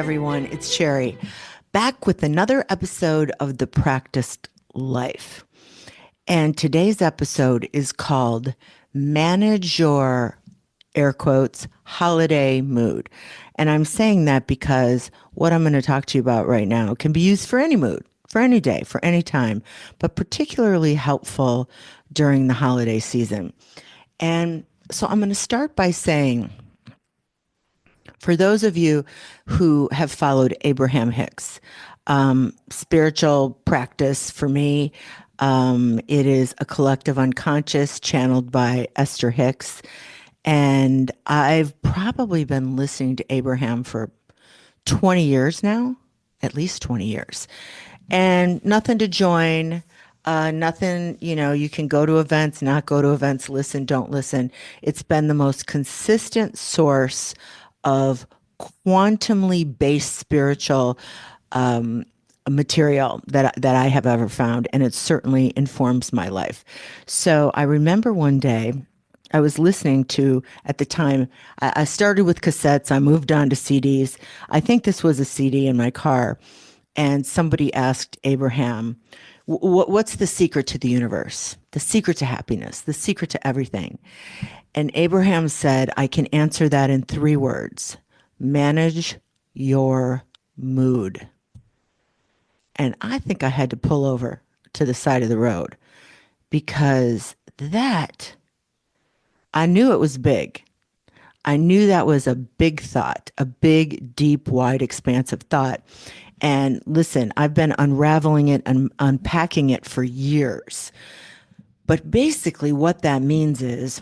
everyone. It's Sherry, back with another episode of The Practiced Life. And today's episode is called Manage Your, air quotes, holiday mood. And I'm saying that because what I'm going to talk to you about right now can be used for any mood, for any day, for any time, but particularly helpful during the holiday season. And so I'm going to start by saying, for those of you who have followed Abraham Hicks, spiritual practice for me, it is a collective unconscious channeled by Esther Hicks. And I've probably been listening to Abraham for 20 years now, at least 20 years. And nothing to join, nothing, you can go to events, not go to events, listen, don't listen. It's been the most consistent source of quantumly based spiritual material that I have ever found, and it certainly informs my life. So I remember one day I was listening to, at the time, I started with cassettes, I moved on to CDs. I think this was a CD in my car, and somebody asked Abraham, what's the secret to the universe, the secret to happiness, the secret to everything? And Abraham said, I can answer that in 3 words: manage your mood. And I think I had to pull over to the side of the road because I knew it was big. I knew that was a big thought, a big, deep, wide, expansive thought. And listen, I've been unraveling it and unpacking it for years. But basically what that means is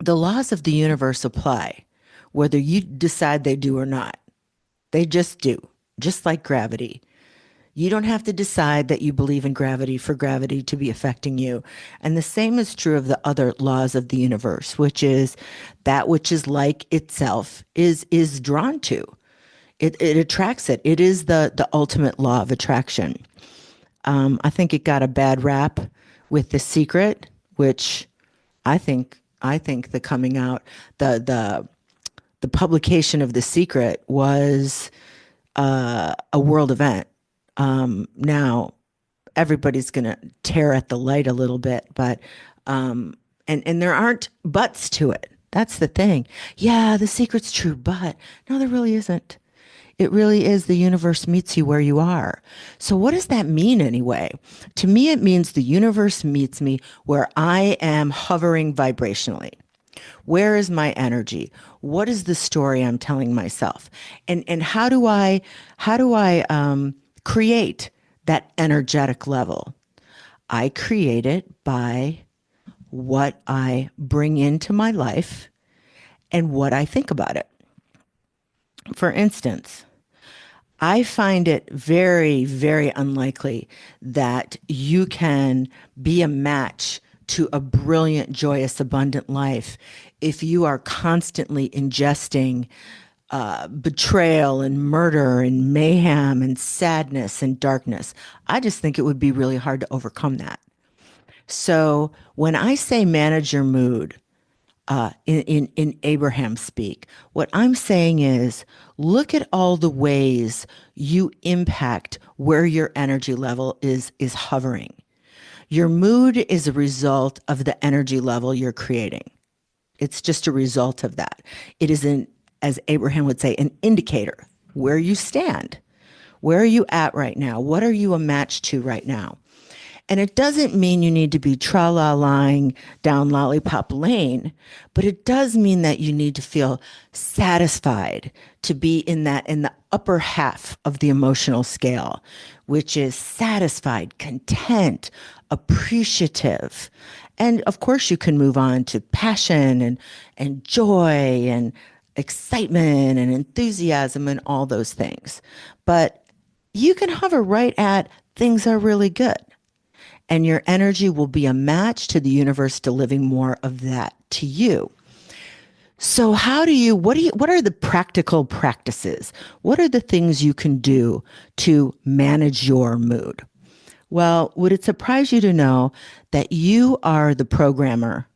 the laws of the universe apply, whether you decide they do or not. They just do, just like gravity. You don't have to decide that you believe in gravity for gravity to be affecting you. And the same is true of the other laws of the universe, which is that which is like itself is drawn to. It attracts it. It is the ultimate law of attraction. I think it got a bad rap with The Secret, which I think the coming out, the publication of The Secret was a world event. Now everybody's going to tear at the light a little bit, but and there aren't buts to it. That's the thing. Yeah, The Secret's true, but no, there really isn't. It really is. The universe meets you where you are. So what does that mean anyway? To me, it means the universe meets me where I am hovering vibrationally. Where is my energy? What is the story I'm telling myself? And how do I create that energetic level? I create it by what I bring into my life and what I think about it. For instance, I find it very, very unlikely that you can be a match to a brilliant, joyous, abundant life if you are constantly ingesting betrayal and murder and mayhem and sadness and darkness. I just think it would be really hard to overcome that. So when I say manage your mood, in Abraham speak, what I'm saying is look at all the ways you impact where your energy level is hovering. Your mood is a result of the energy level you're creating. It's just a result of that. It is as Abraham would say, an indicator where you stand. Where are you at right now? What are you a match to right now? And it doesn't mean you need to be tra-la-lying down lollipop lane, but it does mean that you need to feel satisfied, to be in the upper half of the emotional scale, which is satisfied, content, appreciative. And of course you can move on to passion and joy and excitement and enthusiasm and all those things. But you can hover right at things are really good. And your energy will be a match to the universe delivering more of that to you. So what are the practical practices? What are the things you can do to manage your mood? Well, would it surprise you to know that you are the programmer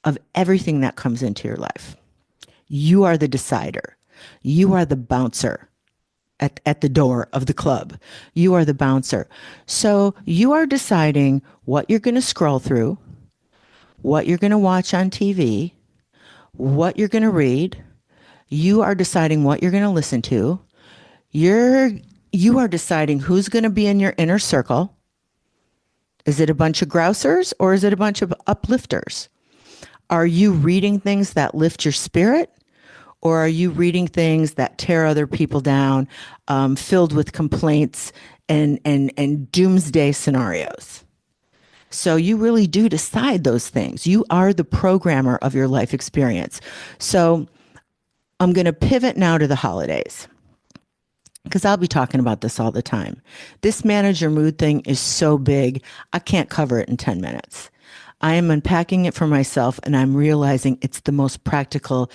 of everything that comes into your life? You are the decider. You are the bouncer at the door of the club. You are the bouncer. So you are deciding what you're going to scroll through, what you're going to watch on TV, what you're going to read. You are deciding what you're going to listen to. You're you are deciding who's going to be in your inner circle. Is it a bunch of grousers or is it a bunch of uplifters? Are you reading things that lift your spirit? Or are you reading things that tear other people down, filled with complaints and doomsday scenarios? So you really do decide those things. You are the programmer of your life experience. So I'm going to pivot now to the holidays because I'll be talking about this all the time. This manager mood thing is so big, I can't cover it in 10 minutes. I am unpacking it for myself and I'm realizing it's the most practical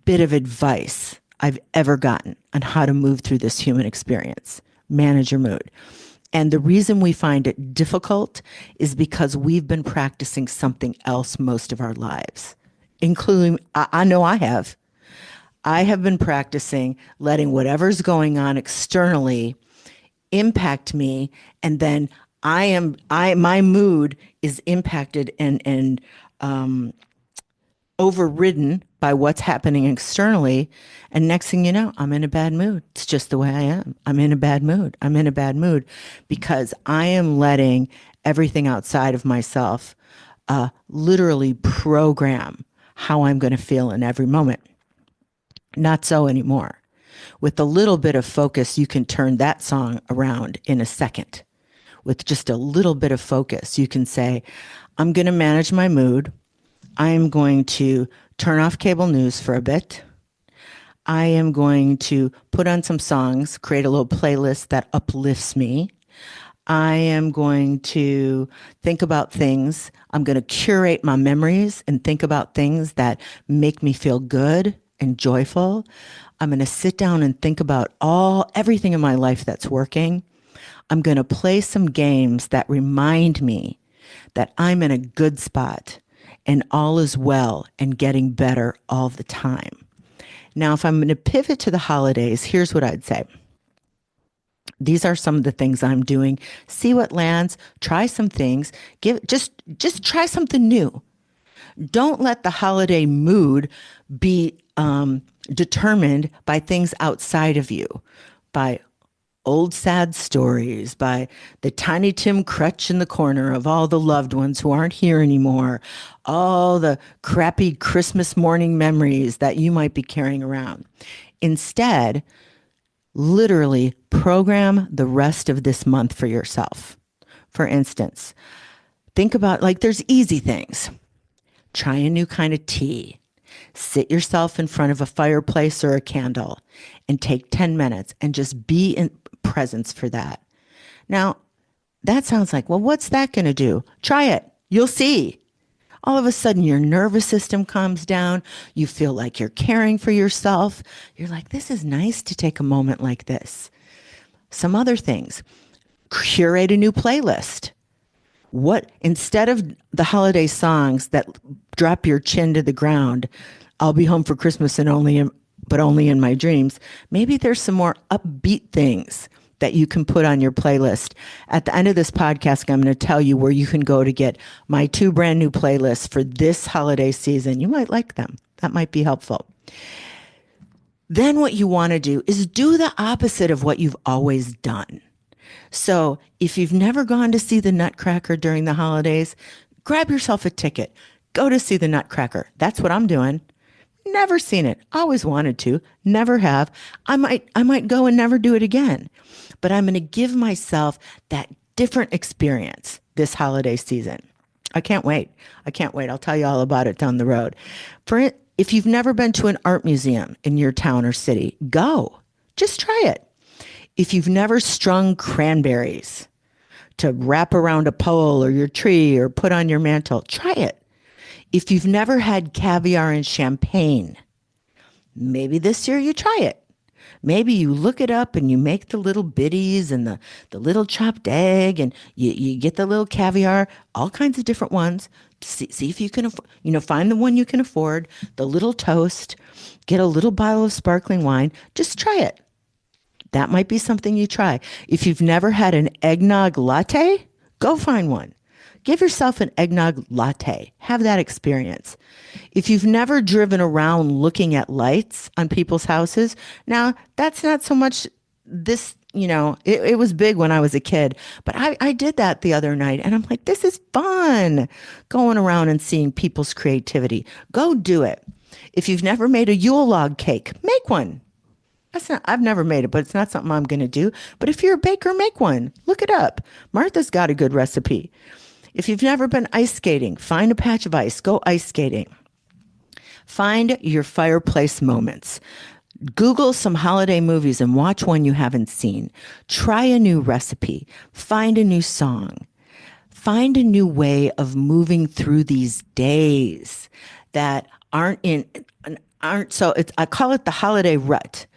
bit of advice I've ever gotten on how to move through this human experience. Manage your mood. And the reason we find it difficult is because we've been practicing something else most of our lives, including, I know I have. I have been practicing letting whatever's going on externally impact me, and then my mood is impacted and overridden by what's happening externally. And next thing you know, I'm in a bad mood. It's just the way I am. I'm in a bad mood. I'm in a bad mood because I am letting everything outside of myself literally program how I'm going to feel in every moment. Not so anymore. With a little bit of focus, you can turn that song around in a second. With just a little bit of focus, you can say, I'm going to manage my mood. I'm going to turn off cable news for a bit. I am going to put on some songs, create a little playlist that uplifts me. I am going to think about things. I'm going to curate my memories and think about things that make me feel good and joyful. I'm going to sit down and think about everything in my life that's working. I'm going to play some games that remind me that I'm in a good spot and all is well and getting better all the time. Now, if I'm going to pivot to the holidays, here's what I'd say. These are some of the things I'm doing. See what lands, try some things, just try something new. Don't let the holiday mood be determined by things outside of you, by old sad stories, by the Tiny Tim crutch in the corner of all the loved ones who aren't here anymore, all the crappy Christmas morning memories that you might be carrying around. Instead, literally program the rest of this month for yourself. For instance, think about, like, there's easy things. Try a new kind of tea. Sit yourself in front of a fireplace or a candle and take 10 minutes and just be in presence for that. Now, that sounds like, well, what's that going to do? Try it. You'll see. All of a sudden, your nervous system calms down. You feel like you're caring for yourself. You're like, this is nice to take a moment like this. Some other things. Curate a new playlist. Instead of the holiday songs that drop your chin to the ground, I'll be home for Christmas but only in my dreams, maybe there's some more upbeat things that you can put on your playlist. At the end of this podcast, I'm going to tell you where you can go to get my 2 brand new playlists for this holiday season. You might like them. That might be helpful. Then what you want to do is do the opposite of what you've always done. So if you've never gone to see the Nutcracker during the holidays, grab yourself a ticket. Go to see the Nutcracker. That's what I'm doing. Never seen it. Always wanted to. Never have. I might go and never do it again. But I'm going to give myself that different experience this holiday season. I can't wait. I'll tell you all about it down the road. If you've never been to an art museum in your town or city, go. Just try it. If you've never strung cranberries to wrap around a pole or your tree or put on your mantle, try it. If you've never had caviar and champagne, maybe this year you try it. Maybe you look it up and you make the little biddies and the little chopped egg and you get the little caviar, all kinds of different ones. See if you can, find the one you can afford, the little toast, get a little bottle of sparkling wine. Just try it. That might be something you try. If you've never had an eggnog latte, go find one. Give yourself an eggnog latte. Have that experience. If you've never driven around looking at lights on people's houses, now that's not so much this, it was big when I was a kid, but I did that the other night and I'm like, this is fun going around and seeing people's creativity. Go do it. If you've never made a Yule log cake, make one. I've never made it, but it's not something I'm going to do. But if you're a baker, make one. Look it up. Martha's got a good recipe. If you've never been ice skating, find a patch of ice, go ice skating. Find your fireplace moments. Google some holiday movies and watch one you haven't seen. Try a new recipe. Find a new song. Find a new way of moving through these days that aren't so I call it the holiday rut.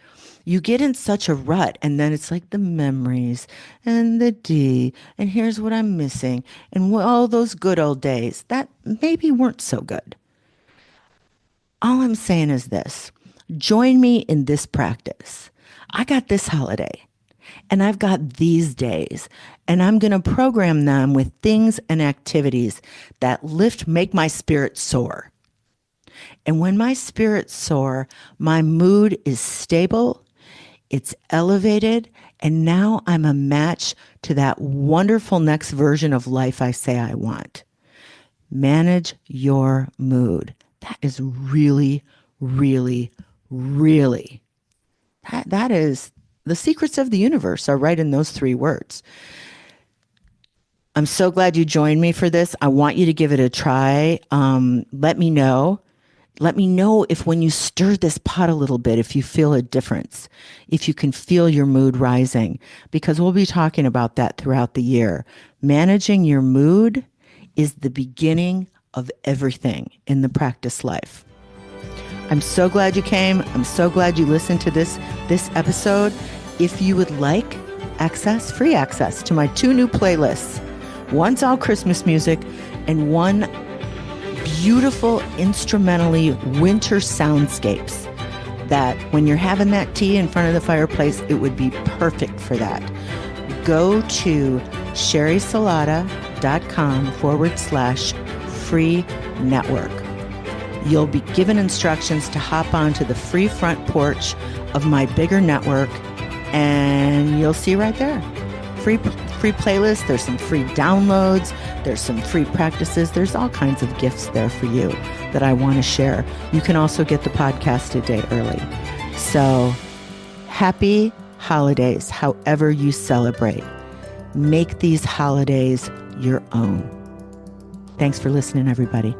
You get in such a rut and then it's like the memories and the and here's what I'm missing and all those good old days that maybe weren't so good. All I'm saying is this, join me in this practice. I got this holiday and I've got these days and I'm going to program them with things and activities that make my spirit soar. And when my spirit soar, my mood is stable, it's elevated, and now I'm a match to that wonderful next version of life I say I want. Manage your mood. That is really, really, really, that is, the secrets of the universe are right in those 3 words. I'm so glad you joined me for this. I want you to give it a try. Let me know. Let me know if when you stir this pot a little bit, if you feel a difference, if you can feel your mood rising, because we'll be talking about that throughout the year. Managing your mood is the beginning of everything in the practice life. I'm so glad you came. I'm so glad you listened to this episode. If you would like free access to my 2 new playlists, one's all Christmas music and one beautiful instrumentally winter soundscapes that when you're having that tea in front of the fireplace, it would be perfect for that. Go to sherrysalata.com/free network. You'll be given instructions to hop onto the free front porch of my bigger network and you'll see right there. Free playlists, there's some free downloads, there's some free practices, there's all kinds of gifts there for you that I want to share. You can also get the podcast a day early. So happy holidays, however you celebrate. Make these holidays your own. Thanks for listening, everybody.